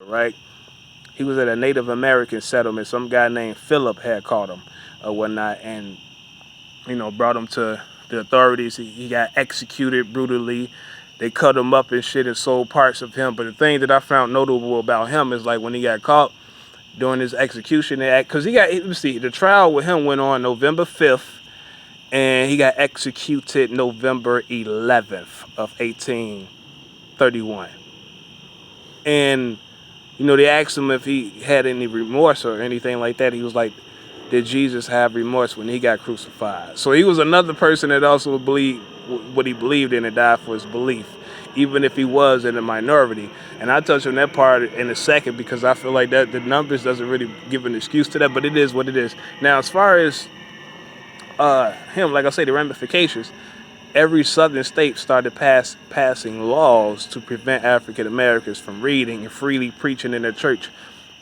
right? He was at a Native American settlement. Some guy named Philip had caught him or whatnot, and brought him to the authorities. He got executed brutally. They cut him up and shit and sold parts of him. But the thing that I found notable about him is like when he got caught during his execution, because let's see, the trial with him went on November 5th, and he got executed November 11th of 1831. And they asked him if he had any remorse or anything like that. He was like, did Jesus have remorse when he got crucified? So he was another person that also believed what he believed in and died for his belief, even if he was in a minority. And I touch on that part in a second because I feel like that the numbers doesn't really give an excuse to that, but it is what it is. Now, as far as him, like I say, the ramifications, every southern state started passing laws to prevent African Americans from reading and freely preaching in their church.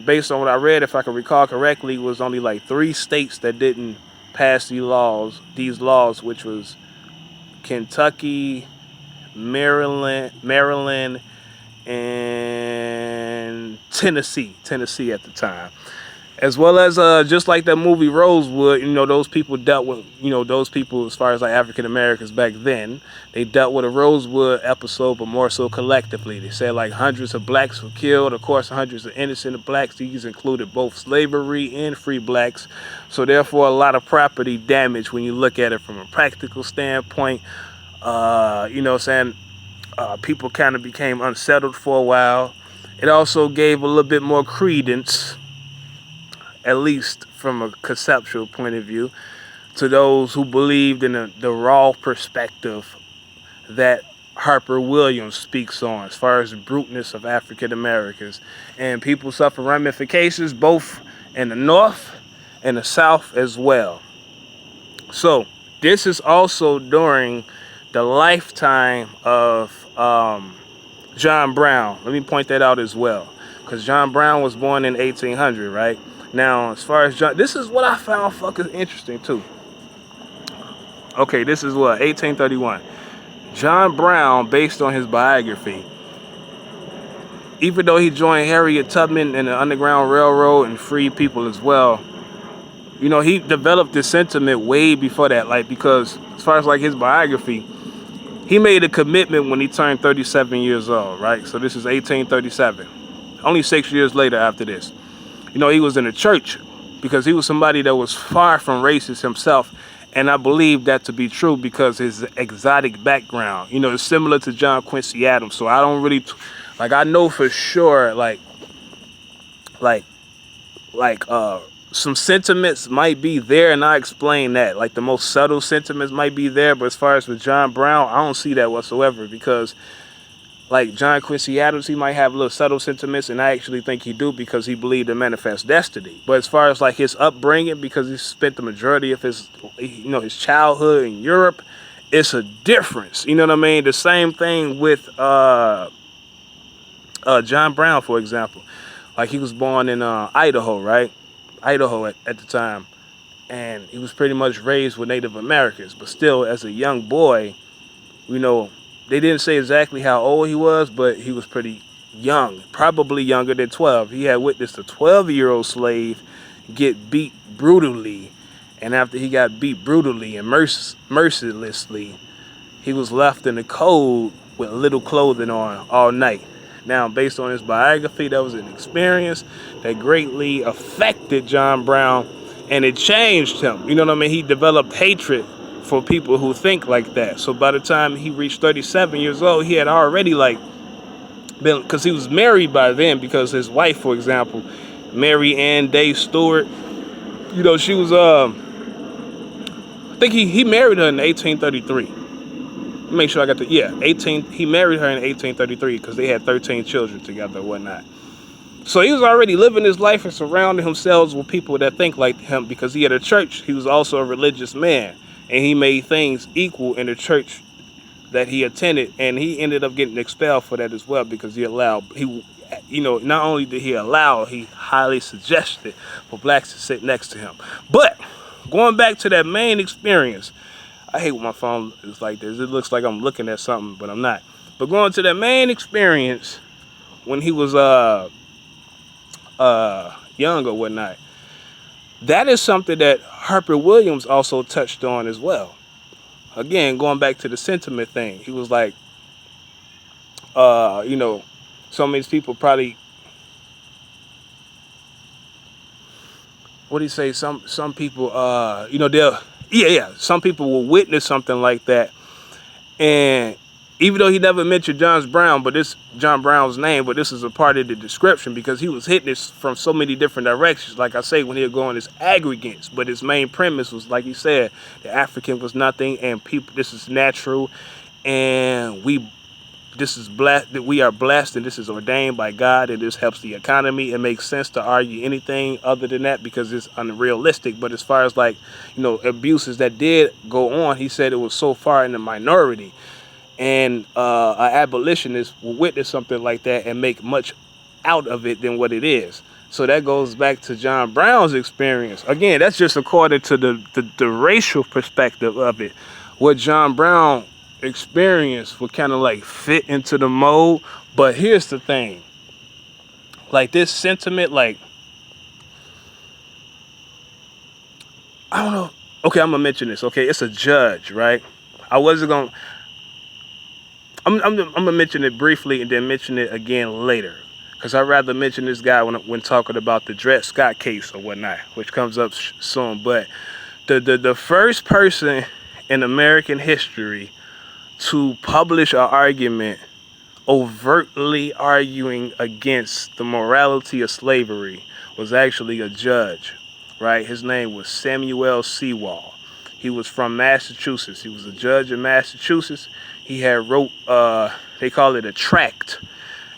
Based on what I read, if I can recall correctly, it was only like 3 states that didn't pass these laws, which was Kentucky, Maryland, and Tennessee at the time. As well as just like that movie Rosewood, those people dealt with, those people as far as like African Americans back then, they dealt with a Rosewood episode, but more so collectively. They said like hundreds of blacks were killed, of course, hundreds of innocent blacks. These included both slavery and free blacks. So therefore, a lot of property damage when you look at it from a practical standpoint. People kind of became unsettled for a while. It also gave a little bit more credence, at least from a conceptual point of view, to those who believed in the raw perspective that Harper Williams speaks on, as far as the bruteness of African Americans. And people suffer ramifications both in the North and the South as well. So this is also during the lifetime of John Brown. Let me point that out as well, because John Brown was born in 1800, right? Now, as far as John, this is what I found fucking interesting too. Okay, this is what 1831. John Brown, based on his biography, even though he joined Harriet Tubman in the Underground Railroad and freed people as well, he developed this sentiment way before that. Like, because as far as like his biography, he made a commitment when he turned 37 years old, right? So this is 1837. Only 6 years later after this. He was in a church because he was somebody that was far from racist himself. And I believe that to be true because his exotic background, is similar to John Quincy Adams. So I don't really, I know for sure, like, some sentiments might be there, and I explain that. Like, the most subtle sentiments might be there, but as far as with John Brown, I don't see that whatsoever because, like John Quincy Adams, he might have little subtle sentiments, and I actually think he do because he believed in manifest destiny. But as far as like his upbringing, because he spent the majority of his, his childhood in Europe, it's a difference. You know what I mean? The same thing with John Brown, for example. Like, he was born in Idaho, right? Idaho at the time, and he was pretty much raised with Native Americans. But still, as a young boy, they didn't say exactly how old he was, but he was pretty young, probably younger than 12. He had witnessed a 12-year-old slave get beat brutally, and after he got beat brutally and mercilessly, he was left in the cold with little clothing on all night. Now, based on his biography, that was an experience that greatly affected John Brown, and it changed him. You know what I mean? He developed hatred for people who think like that. So by the time he reached 37 years old, he had already been, because he was married by then, because his wife, for example, Mary Ann Day Stewart, she was, I think he married her in 1833. Make sure I got he married her in 1833 because they had 13 children together and whatnot. So he was already living his life and surrounding himself with people that think like him, because he had a church. He was also a religious man, and he made things equal in the church that he attended, and he ended up getting expelled for that as well, because not only did he allow, he highly suggested for blacks to sit next to him. But going back to that main experience, I hate when my phone is like this. It looks like I'm looking at something, but I'm not. But going to that main experience, when he was young or whatnot. That is something that Harper Williams also touched on as well. Again, going back to the sentiment thing, he was like, you know, some of these people probably, what do you say? Some people, you know, they'll, yeah. Some people will witness something like that, and even though he never mentioned John Brown's name, but this is a part of the description because he was hitting this from so many different directions. Like I say, when he would go on his aggregates, but his main premise was, like he said, the African was nothing, and people, this is natural, and this is blessed, that we are blessed, and this is ordained by God, and this helps the economy. It makes sense to argue anything other than that because it's unrealistic. But as far as, like, you know, abuses that did go on, he said it was so far in the minority, and an abolitionist will witness something like that and make much out of it than what it is. So that goes back to John Brown's experience. Again, that's just according to the racial perspective of it. What John Brown experienced would kind of like fit into the mold. But here's the thing. Like this sentiment, like, I don't know. Okay, I'm gonna mention this. Okay, it's a judge, right? I wasn't gonna. I'm gonna mention it briefly and then mention it again later, because I'd rather mention this guy when talking about the Dred Scott case or whatnot, which comes up soon. But the first person in American history to publish an argument overtly arguing against the morality of slavery was actually a judge, right? His name was Samuel Sewall. He was from Massachusetts. He was a judge in Massachusetts. He had wrote, they call it a tract,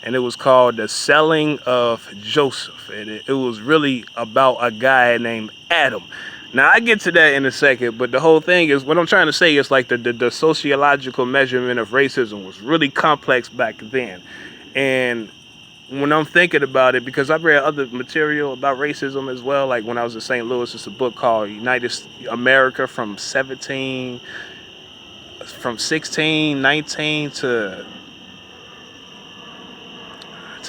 and it was called The Selling of Joseph. And it was really about a guy named Adam. Now, I get to that in a second, but the whole thing is, what I'm trying to say is like the sociological measurement of racism was really complex back then. And when I'm thinking about it, because I've read other material about racism as well, like when I was in St. Louis, it's a book called United America from 1619 to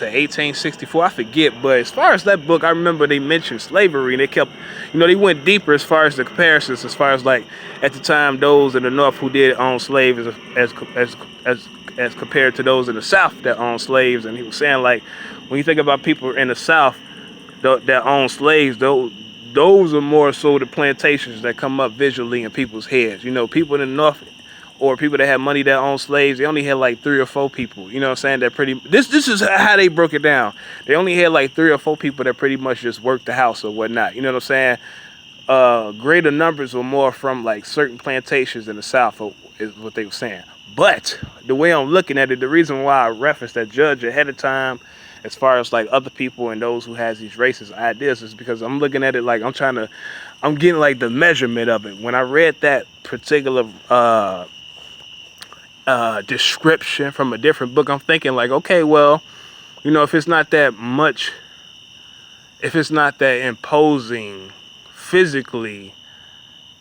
1864, I forget. But as far as that book, I remember they mentioned slavery, and they kept, you know, they went deeper as far as the comparisons, as far as like at the time those in the North who did own slaves as compared to those in the South that owned slaves. And he was saying, like, when you think about people in the South that own slaves, those are more so the plantations that come up visually in people's heads. You know, people in the North or people that had money that owned slaves, they only had like 3 or 4 people. You know what I'm saying? That pretty. This is how they broke it down. They only had like 3 or 4 people that pretty much just worked the house or whatnot. You know what I'm saying? Greater numbers were more from like certain plantations in the South, is what they were saying. But the way I'm looking at it, the reason why I referenced that judge ahead of time, as far as like other people and those who has these racist ideas, is because I'm looking at it like I'm getting like the measurement of it. When I read that particular description from a different book, I'm thinking like, okay, well, you know, if it's not that much, if it's not that imposing physically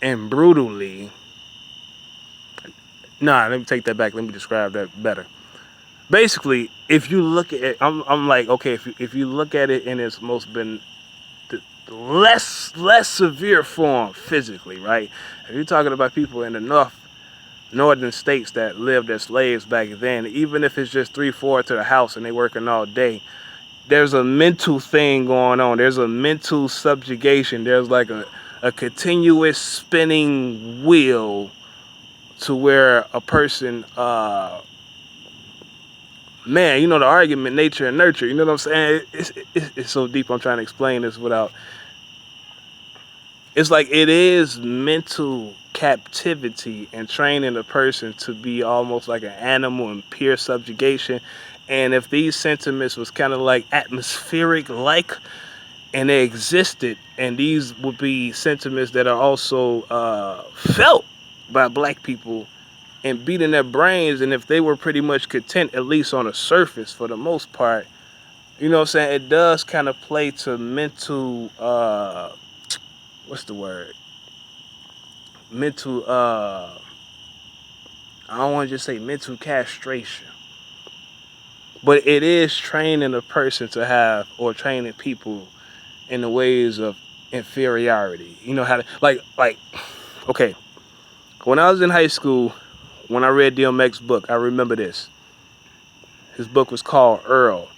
and brutally, let me take that back. Let me describe that better. Basically, if you look at it, I'm like, okay, if you look at it in its most the less severe form physically, right? If you're talking about people in the northern states that lived as slaves back then, even if it's just 3-4 to the house and they working all day, there's a mental thing going on. There's a mental subjugation. There's like a continuous spinning wheel to where a person, man, you know, the argument, nature and nurture, you know what I'm saying? It's so deep. I'm trying to explain this without, it's like it is mental captivity and training a person to be almost like an animal in pure subjugation. And if these sentiments was kind of like atmospheric like, and they existed, and these would be sentiments that are also felt by black people and beating their brains, and if they were pretty much content, at least on the surface for the most part, you know what I'm saying, it does kind of play to mental, what's the word? Mental, I don't want to just say mental castration. But it is training a person to have, or training people in the ways of inferiority. You know how to okay. When I was in high school, when I read DMX's book, I remember this. His book was called Earl.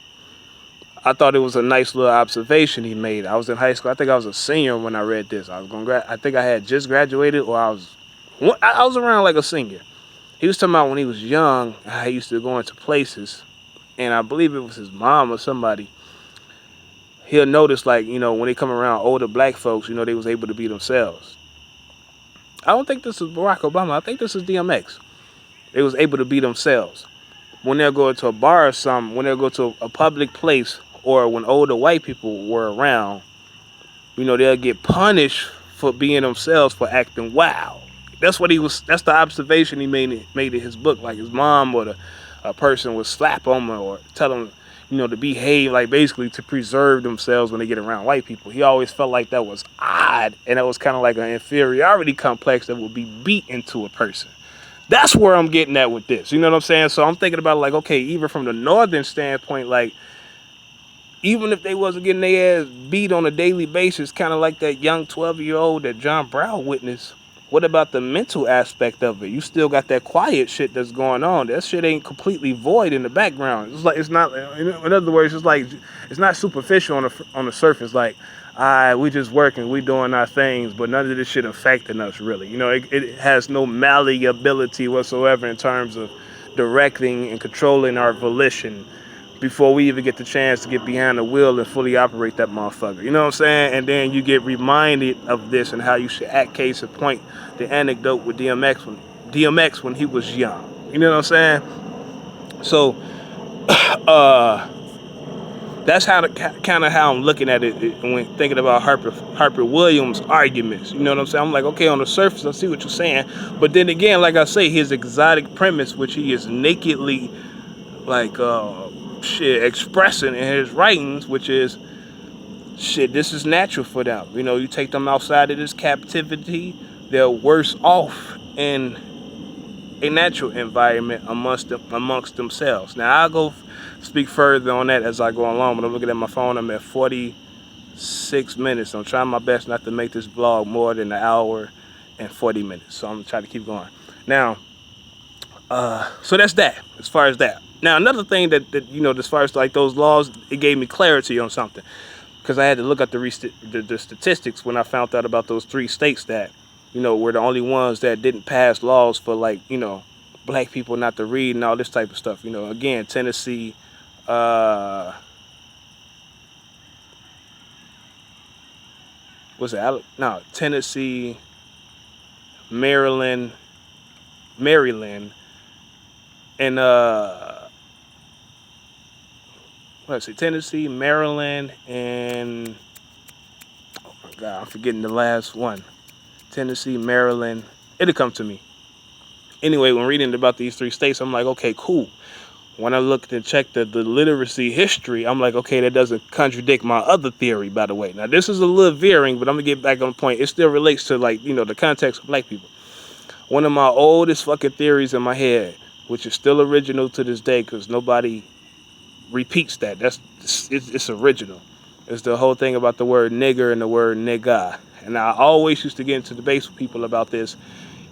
I thought it was a nice little observation he made. I was in high school. I think I was a senior when I read this. I was going. I think I had just graduated, or I was around like a senior. He was talking about when he was young, how he used to go into places, and I believe it was his mom or somebody. He'll notice, like, when they come around older black folks, they was able to be themselves. I don't think this is Barack Obama. I think this is DMX. They was able to be themselves. When they'll go to a bar or something, when they'll go to a public place, or when older white people were around, they'll get punished for being themselves, for acting wild. That's the observation he made in his book. Like his mom or a person would slap him or tell him, to behave, like basically to preserve themselves when they get around white people. He always felt like that was odd, and that was kind of like an inferiority complex that would be beat into a person. That's where I'm getting at with this. You know what I'm saying? So I'm thinking about, like, okay, even from the northern standpoint, like, even if they wasn't getting their ass beat on a daily basis, kind of like that young 12-year-old that John Brown witnessed, what about the mental aspect of it? You still got that quiet shit that's going on. That shit ain't completely void in the background. It's like, it's not. In other words, it's like, it's not superficial on the surface. Like, we just working, we doing our things, but none of this shit affecting us really. It has no malleability whatsoever in terms of directing and controlling our volition before we even get the chance to get behind the wheel and fully operate that motherfucker. You know what I'm saying? And then you get reminded of this and how you should act. Case in point, the anecdote with DMX when he was young. You know what I'm saying? So that's kind of how I'm looking at it when thinking about Harper Williams' arguments. You know what I'm saying? I'm like, okay, on the surface, I see what you're saying, but then again, like I say, his exotic premise, which he is nakedly like expressing in his writings, which is shit, this is natural for them. You take them outside of this captivity, they're worse off in a natural environment amongst themselves. Now I'll go speak further on that as I go along, but I'm looking at my phone. I'm at 46 minutes. I'm trying my best not to make this vlog more than an hour and 40 minutes. So I'm gonna try to keep going. Now, so that's that, as far as that. Now, another thing that as far as like those laws, it gave me clarity on something, because I had to look at the statistics when I found out about those 3 states that, were the only ones that didn't pass laws for, like, black people not to read and all this type of stuff. Again, Tennessee, Tennessee, Maryland, and Tennessee, Maryland, and oh my God, I'm forgetting the last one. Tennessee, Maryland. It'll come to me. Anyway, when reading about these 3 states, I'm like, okay, cool. When I looked and checked the literacy history, I'm like, okay, that doesn't contradict my other theory, by the way. Now, this is a little veering, but I'm going to get back on point. It still relates to, like, the context of black people. One of my oldest fucking theories in my head, which is still original to this day because nobody repeats that. It's original. It's the whole thing about the word nigger and the word nigga. And I always used to get into debates with people about this,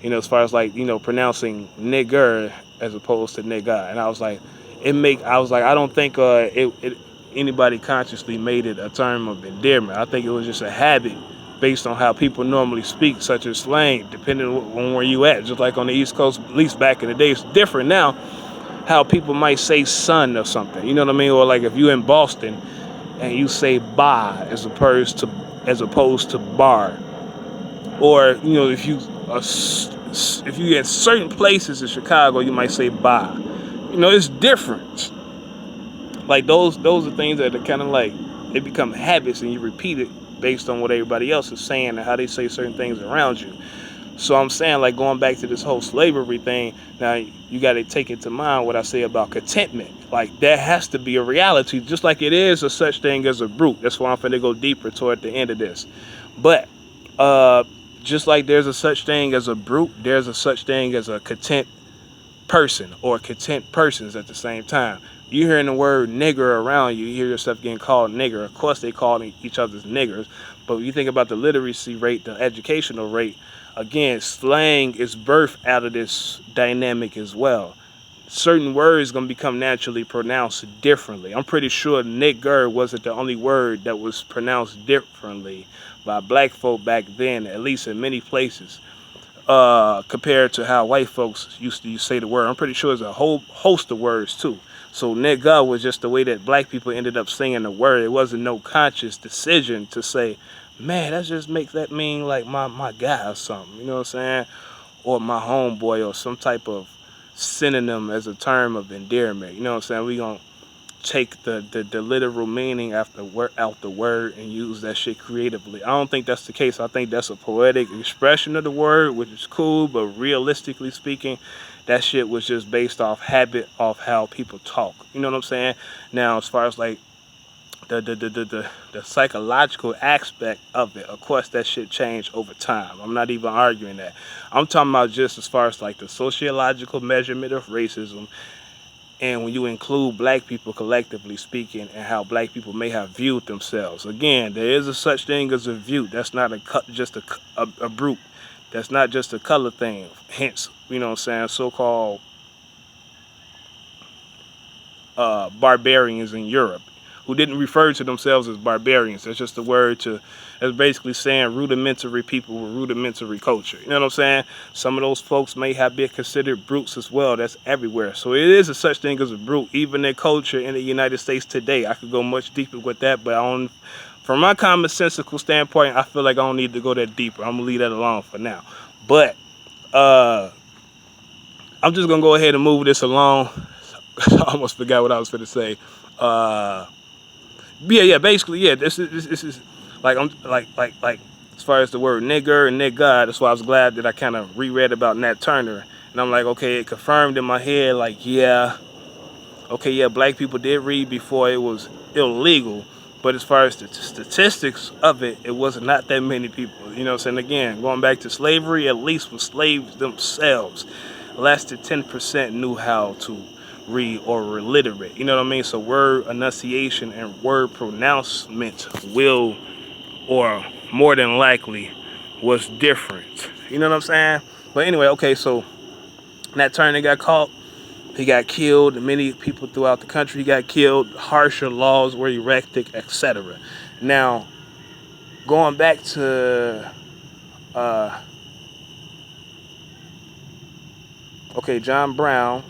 as far as, like, pronouncing nigger as opposed to nigga. And I was like, I don't think anybody consciously made it a term of endearment. I think it was just a habit based on how people normally speak, such as slang, depending on where you at. Just like on the East Coast, at least back in the day, it's different now, how people might say son or something. You know what I mean? Or like if you're in Boston and you say ba as opposed to bar. Or, if you in certain places in Chicago, you might say ba. It's different. Like those are things that are kind of like, they become habits and you repeat it based on what everybody else is saying and how they say certain things around you. So I'm saying, like, going back to this whole slavery thing, now you got to take into mind what I say about contentment. Like, that has to be a reality, just like it is a such thing as a brute. That's why I'm finna go deeper toward the end of this. But just like there's a such thing as a brute, there's a such thing as a content person or content persons at the same time. You hearing the word nigger around you, you hear yourself getting called nigger. Of course, they call each other's niggers, but when you think about the literacy rate, the educational rate, again, slang is birthed out of this dynamic as well. Certain words gonna become naturally pronounced differently. I'm pretty sure nigger wasn't the only word that was pronounced differently by black folk back then, at least in many places, compared to how white folks used to say the word. I'm pretty sure there's a whole host of words too. So nigga was just the way that black people ended up saying the word. It wasn't no conscious decision to say, man, that just makes that mean like my guy or something. You know what I'm saying? Or my homeboy or some type of synonym as a term of endearment. You know what I'm saying? We gonna take the literal meaning after out the word and use that shit creatively. I don't think that's the case. I think that's a poetic expression of the word, which is cool, but realistically speaking, that shit was just based off habit of how people talk. You know what I'm saying? Now, as far as like the psychological aspect of it, of course that shit changed over time. I'm not even arguing that. I'm talking about just as far as like the sociological measurement of racism, and when you include black people collectively speaking and how black people may have viewed themselves. Again, there is a such thing as a view. That's not just a brute. That's not just a color thing. Hence, you know what I'm saying, so-called barbarians in Europe, who didn't refer to themselves as barbarians. That's just a word to, that's basically saying rudimentary people with rudimentary culture. You know what I'm saying? Some of those folks may have been considered brutes as well. That's everywhere. So it is a such thing as a brute, even in culture in the United States today. I could go much deeper with that, but from my commonsensical standpoint, I feel like I don't need to go that deeper. I'm gonna leave that alone for now. But uh, I'm just gonna go ahead and move this along. I almost forgot what I was going to say. Uh, yeah. Basically, yeah. This is like I'm like as far as the word nigger and nigga. That's why I was glad that I kind of reread about Nat Turner, and I'm like, okay, it confirmed in my head, like, yeah, okay, yeah, black people did read before it was illegal, but as far as the statistics of it, it was not that many people. You know what I'm saying? Again, going back to slavery, at least with slaves themselves, less than 10% knew how to read or were literate. You know what I mean? So word enunciation and word pronouncement will, or more than likely, was different. You know what I'm saying? But anyway, okay, so Nat Turner got caught. He got killed. Many people throughout the country got killed. Harsher laws were erected, etc. Now, going back to, uh, okay, John Brown,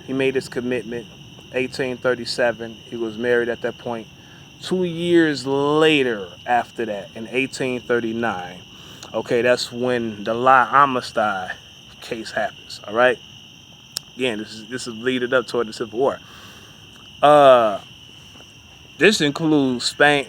he made his commitment, 1837. He was married at that point. 2 years later, after that, in 1839, okay, that's when the La Amistad case happens. All right. Again, this is leading up toward the Civil War. Uh, this includes Spain,